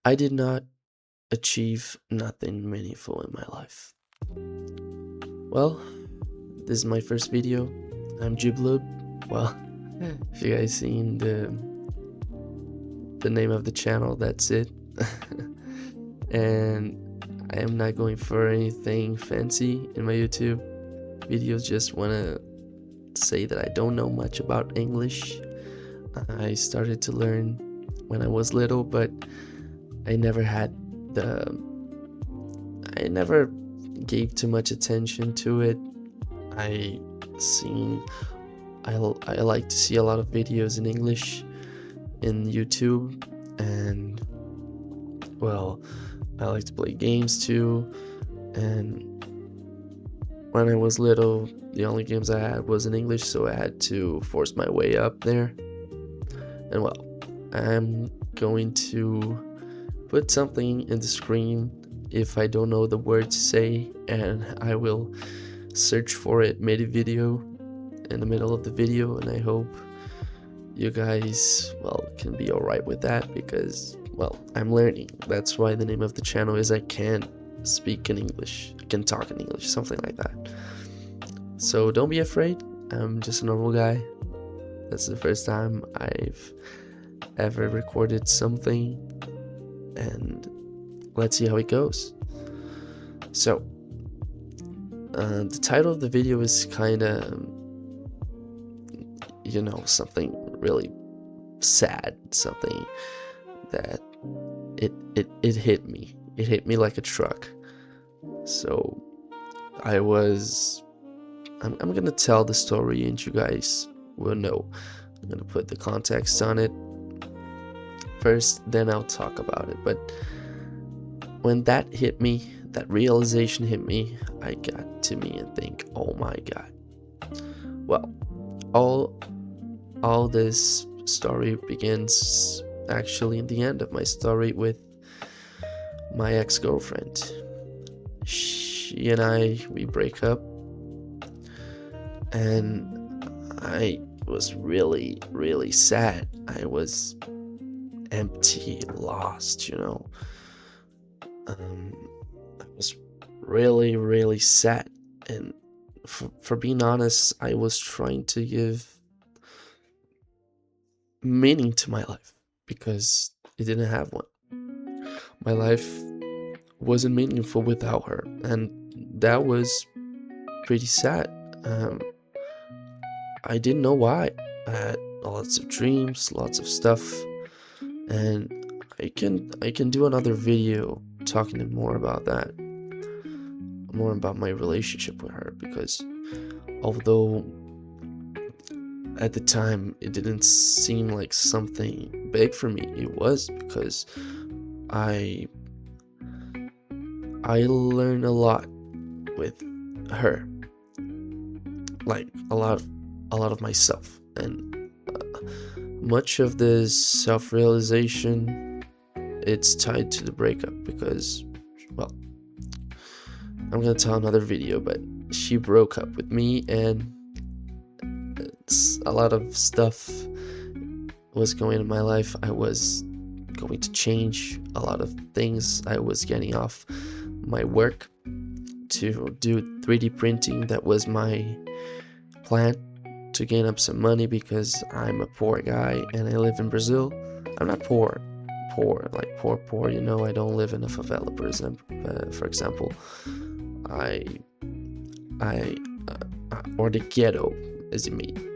I did not achieve nothing meaningful in my life. Well, this is my first video. I'm JubLub. Well, if you guys seen the name of the channel, that's it. And I am not going for anything fancy in my YouTube videos. Just wanna say that I don't know much about English. I started to learn when I was little, but I never had I never gave too much attention to it. I seen I like to see a lot of videos in English in YouTube, and well, I like to play games too. And when I was little, the only games I had was in English, so I had to force my way up there. And well, I'm going to put something in the screen if I don't know the word to say, and I will search for it mid-video in the middle of the video, and I hope you guys, well, can be alright with that, because, well, I'm learning. That's why the name of the channel is I Can Speak in English, I Can Talk in English, something like that. So don't be afraid, I'm just a normal guy. That's the first time I've ever recorded something, and let's see how it goes. So the title of the video is kind of, you know, something really sad, something that it hit me. It hit me like a truck. So I'm gonna tell the story and you guys will know. I'm gonna put the context on it first, then I'll talk about it. But when that hit me, that realization hit me, I got to me and think, oh my god. Well, all this story begins actually in the end of my story with my ex-girlfriend. She and we break up, and I was really, really sad. I was empty, lost, you know. I was really, really sad, and for being honest, I was trying to give meaning to my life because it didn't have one. My life wasn't meaningful without her, and that was pretty sad. I didn't know why. I had lots of dreams, lots of stuff, and I can do another video talking more about that, more about my relationship with her, because although at the time it didn't seem like something big for me, it was, because I learned a lot with her, like a lot of myself, and much of this self-realization, it's tied to the breakup, because, well, I'm gonna tell another video, but she broke up with me, and it's a lot of stuff was going in my life. I was going to change a lot of things. I was getting off my work to do 3D printing. That was my plan, to gain up some money, because I'm a poor guy and I live in Brazil. I'm not poor, like poor, you know. I don't live in a favela, for example. Or the ghetto, as you mean.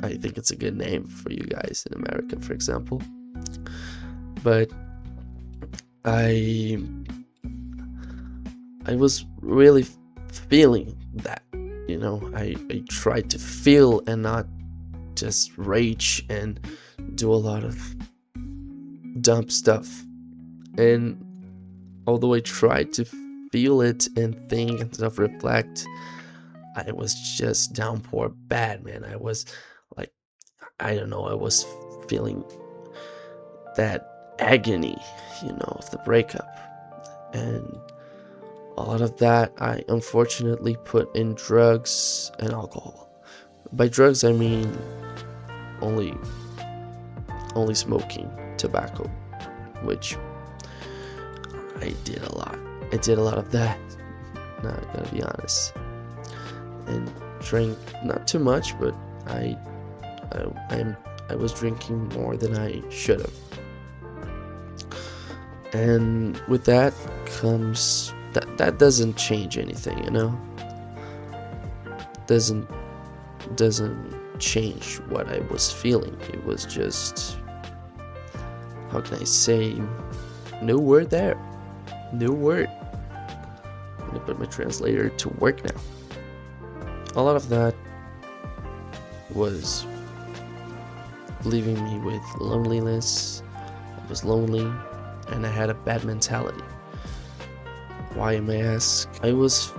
I think it's a good name for you guys in America, for example. But I was really feeling that, you know. I tried to feel and not just rage and do a lot of dumb stuff. And although I tried to feel it and think and self-reflect, I was just downpour bad, man. I was like, I don't know, I was feeling that agony, you know, of the breakup. And a lot of that I unfortunately put in drugs and alcohol. By drugs I mean only smoking tobacco, which I did a lot. I did a lot of that. No, I gotta be honest. And drank not too much, but I was drinking more than I should have. And with that comes that doesn't change anything, you know. Doesn't change what I was feeling. It was just, how can I say, no word there. No word. I'm gonna put my translator to work now. A lot of that was leaving me with loneliness. I was lonely and I had a bad mentality. Why, you may ask? I was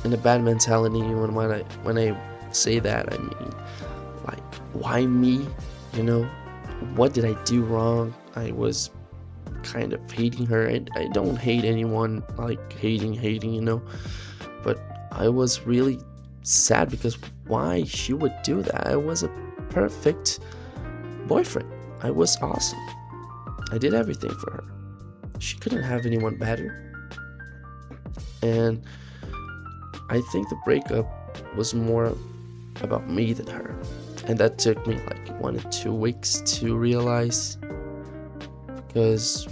in a bad mentality. When I say that, I mean, like, why me? You know, what did I do wrong? I was kind of hating her. I don't hate anyone, like hating, you know, but I was really sad because why she would do that. I was a perfect boyfriend. I was awesome. I did everything for her. She couldn't have anyone better. And I think the breakup was more about me than her. And that took me like 1 or 2 weeks to realize, because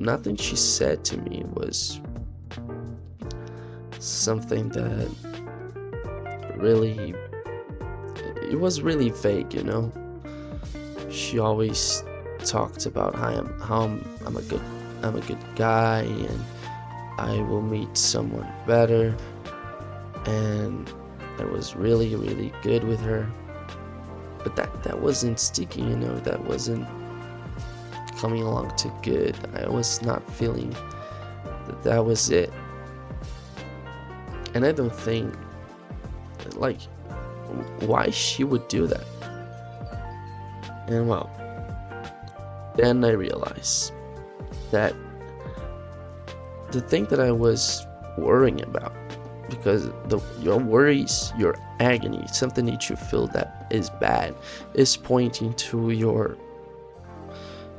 nothing she said to me was something that really, it was really vague, you know. She always talked about how I'm a good guy and I will meet someone better, and I was really, really good with her. But that wasn't sticking, you know. That wasn't coming along too good. I was not feeling that was it. And I don't think, like, why she would do that. And well, then I realized that the thing that I was worrying about, because your worries, your agony, something that you feel that is bad, is pointing to your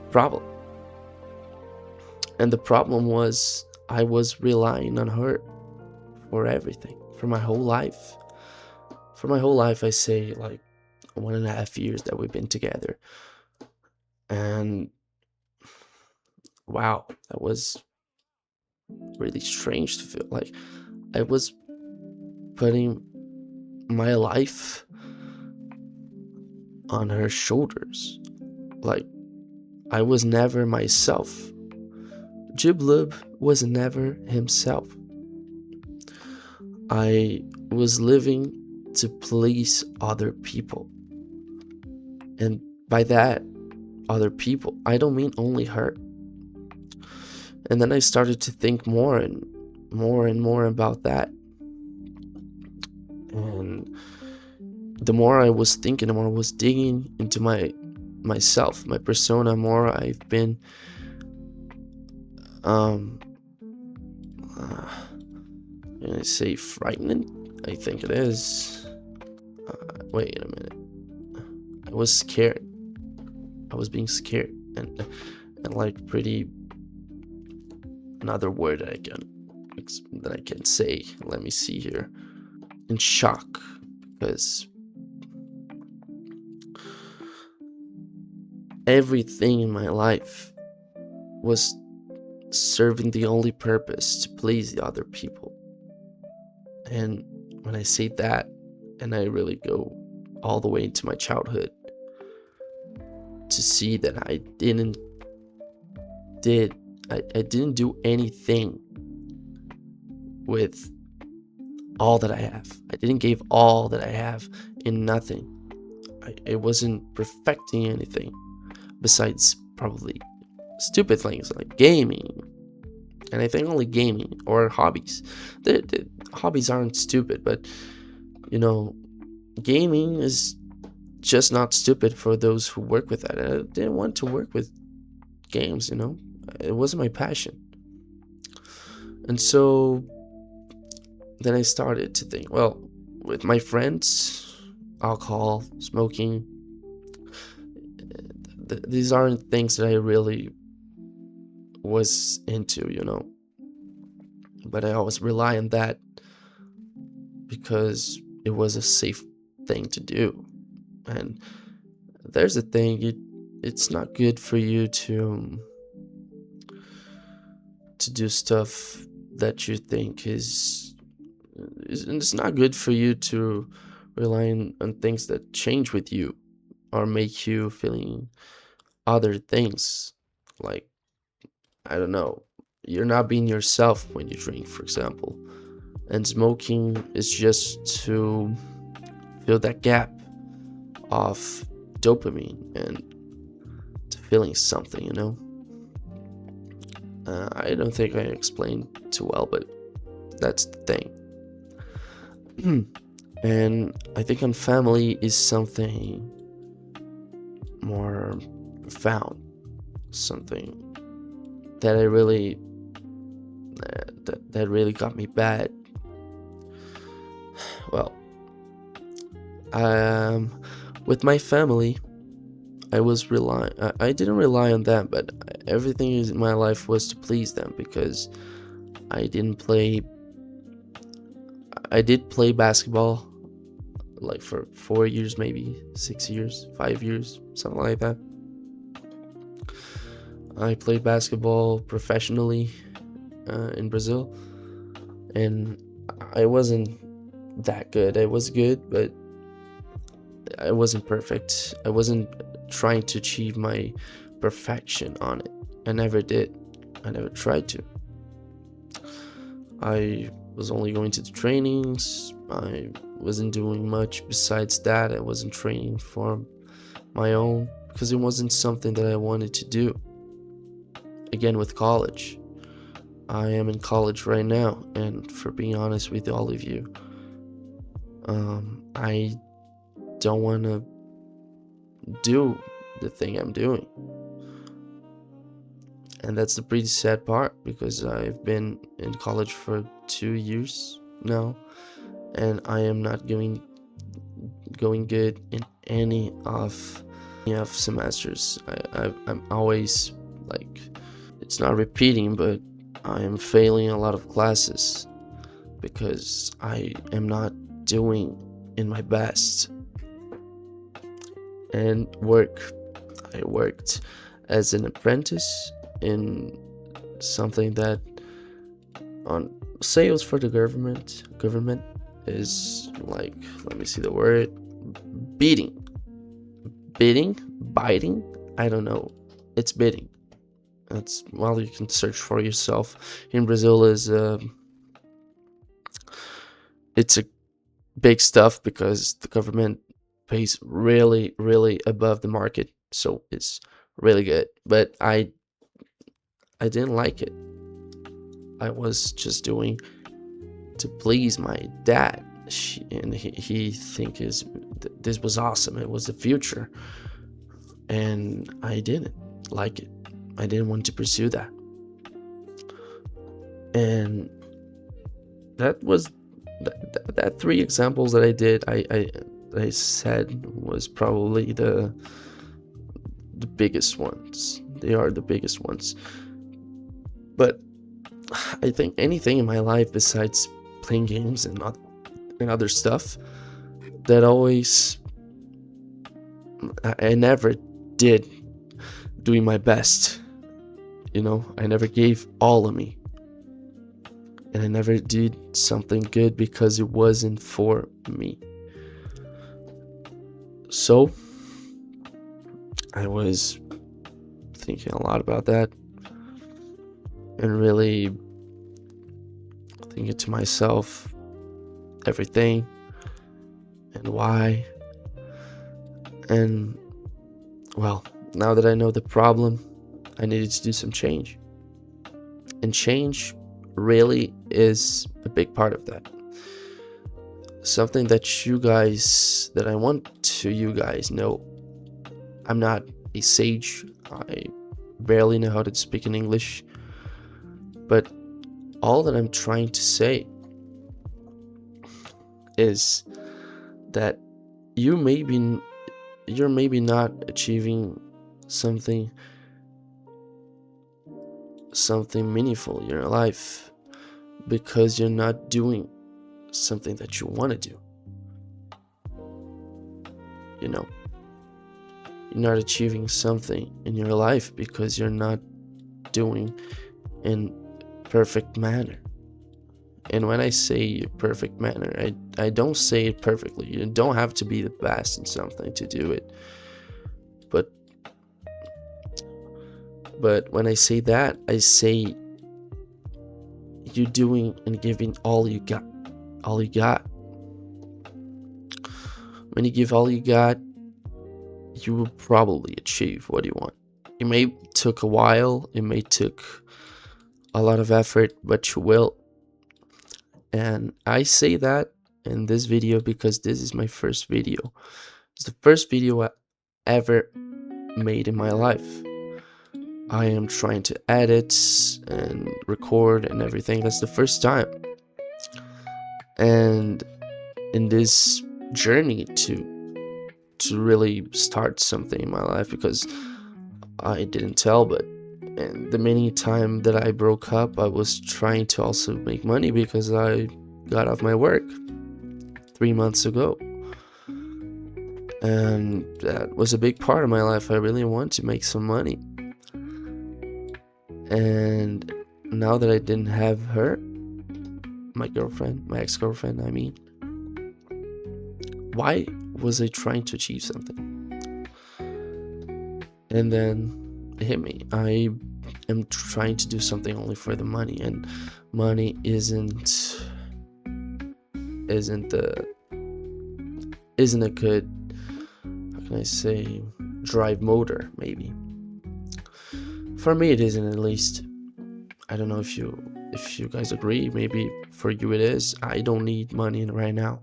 problem. And the problem was, I was relying on her for everything, for my whole life. For my whole life, I say, like, 1.5 years that we've been together. And wow, that was really strange to feel like I was putting my life on her shoulders. Like, I was never myself. JubLub was never himself. I was living to please other people. And by that, other people, I don't mean only her. And then I started to think more and more about that. And the more I was thinking, the more I was digging into myself, my persona, more I've been I'm gonna say frightened. I think it is. Wait a minute. I was scared. I was being scared, and like pretty. Another word that I can say. Let me see here. In shock, because everything in my life was serving the only purpose to please the other people. And when I say that, and I really go all the way into my childhood to see that I didn't do anything with all that I have. I didn't give all that I have in nothing. I wasn't perfecting anything besides probably stupid things like gaming. And I think only gaming or hobbies. The hobbies aren't stupid, but you know, gaming is just not stupid for those who work with that. I didn't want to work with games, you know. It wasn't my passion. And so then I started to think, well, with my friends, alcohol, smoking, these aren't things that I really was into, but I always rely on that because it was a safe thing to do. And there's the thing, it's not good for you to do stuff that you think it's not good for you to rely on things that change with you or make you feeling other things. Like, I don't know, you're not being yourself when you drink, for example, and smoking is just to fill that gap of dopamine and to feeling something, I don't think I explained too well, but that's the thing. And I think on family is something more profound, something that I really that really got me bad. Well, with my family, I didn't rely on them, but everything in my life was to please them, because I didn't play I did play basketball like for 4 years, maybe 6 years, 5 years, something like that. I played basketball professionally in Brazil, and I wasn't that good. I was good, but I wasn't perfect. I wasn't trying to achieve my perfection on it. I never did. I never tried to. I was only going to the trainings. I wasn't doing much besides that. I wasn't training for my own because it wasn't something that I wanted to do. Again, with college. I am in college right now, and for being honest with all of you, I don't want to do the thing I'm doing. And that's the pretty sad part, because I've been in college for 2 years now, and I am not going good in any of semesters. I'm always like, it's not repeating, but I am failing a lot of classes because I am not doing in my best. And I worked as an apprentice in something that on sales for the government is like, let me see the word, bidding, biting, I don't know, it's bidding. That's, well, you can search for yourself. In Brazil it's a big stuff because the government pays really, really above the market, so it's really good. But I didn't like it. I was just doing to please my dad, and he think this was awesome. It was the future, and I didn't like it. I didn't want to pursue that, and that was that 3 examples that I did. I said was probably the biggest ones. They are the biggest ones. But I think anything in my life besides playing games and other stuff, that always, I never did doing my best. I never gave all of me. And I never did something good because it wasn't for me. So I was thinking a lot about that, and really thinking to myself everything and why. And well, now that I know the problem, I needed to do some change. And change really is a big part of that. Something that I want you guys know. I'm not a sage. I barely know how to speak in English. But all that I'm trying to say is that you're maybe not achieving something something meaningful in your life because you're not doing something that you want to do. You know, you're not achieving something in your life because you're not doing in perfect manner. And when I say perfect manner, I don't say it perfectly. You don't have to be the best in something to do it. But when I say that, I say you doing and giving all you got. All you got. When you give all you got, you will probably achieve what you want. It may took a while, it may took a lot of effort, but you will. And I say that in this video because this is my first video. It's the first video I ever made in my life. I am trying to edit and record and everything. That's the first time. And in this journey to really start something in my life, because I didn't tell, but and the many time that I broke up, I was trying to also make money because I got off my work 3 months ago. And that was a big part of my life. I really want to make some money. And now that I didn't have her, my ex-girlfriend, I mean, why was I trying to achieve something? And then it hit me. I am trying to do something only for the money, and money isn't a good, how can I say, drive motor, maybe. For me, it isn't, at least. I don't know if you guys agree. Maybe for you it is. I don't need money right now.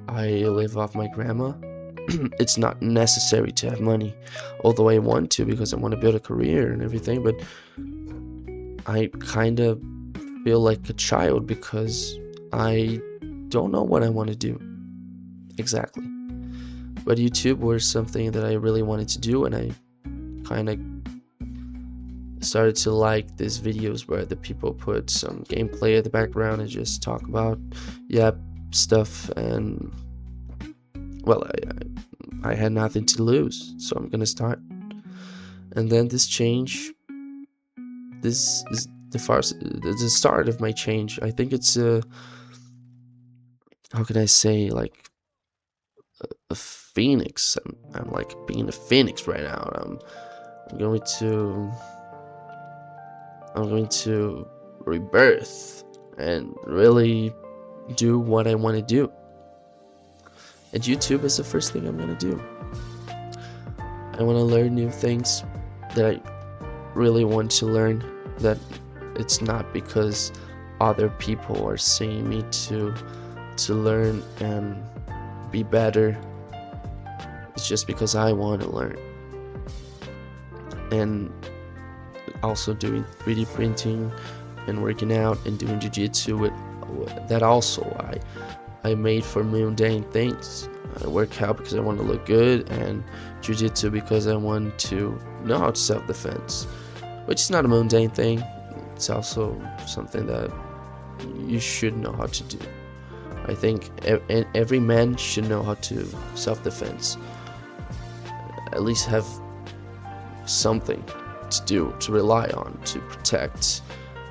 I live off my grandma. It's not necessary to have money, although I want to because I want to build a career and everything, but I kind of feel like a child because I don't know what I want to do exactly. But YouTube was something that I really wanted to do, and I kind of started to like these videos where the people put some gameplay at the background and just talk about stuff. And well, I had nothing to lose, so I'm gonna start. And then this change, this is the start of my change. I think it's how can I say, like a phoenix. I'm like being a phoenix right now. I'm going to rebirth and really do what I want to do. And YouTube is the first thing I'm going to do. I want to learn new things that I really want to learn, that it's not because other people are saying me to learn and be better. It's just because I want to learn. And also doing 3D printing and working out and doing jiu-jitsu with that also. I made for mundane things. I work out because I want to look good, and jiu-jitsu because I want to know how to self-defense, which is not a mundane thing. It's also something that you should know how to do. I think every man should know how to self-defense, at least have something to do, to rely on, to protect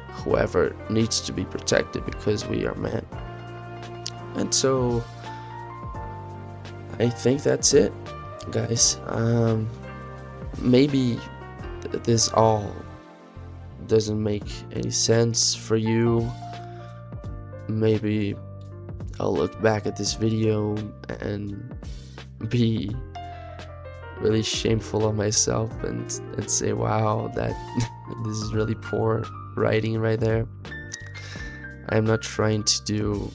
whoever needs to be protected, because we are men. And so I think that's it, guys. Maybe this all doesn't make any sense for you. Maybe I'll look back at this video and be really shameful of myself and say, wow, that this is really poor writing right there. I'm not trying to do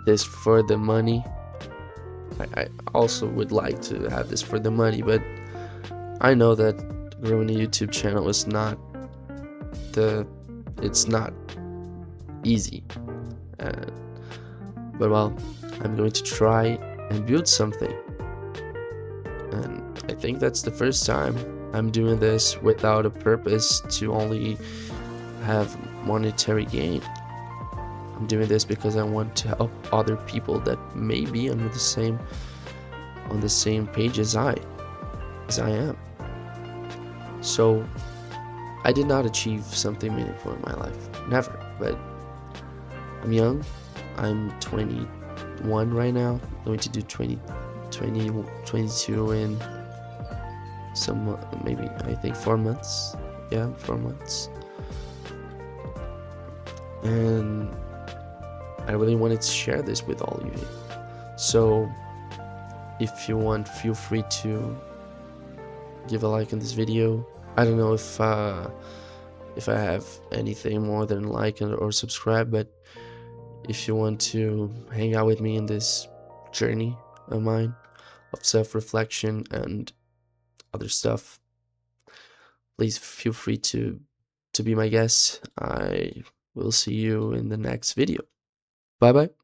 this for the money. I also would like to have this for the money, but I know that growing a YouTube channel is not easy. But well, I'm going to try and build something. And I think that's the first time I'm doing this without a purpose to only have monetary gain. I'm doing this because I want to help other people that may be on the same page as I am. So I did not achieve something meaningful in my life, never. But I'm young. I'm 21 right now. Going to do 22 in some maybe I think 4 months. Yeah, 4 months. And I really wanted to share this with all of you. So if you want, feel free to give a like on this video. I don't know if I have anything more than like or subscribe, but if you want to hang out with me in this journey of mine of self-reflection and other stuff, please feel free to be my guest. I will see you in the next video. Bye bye.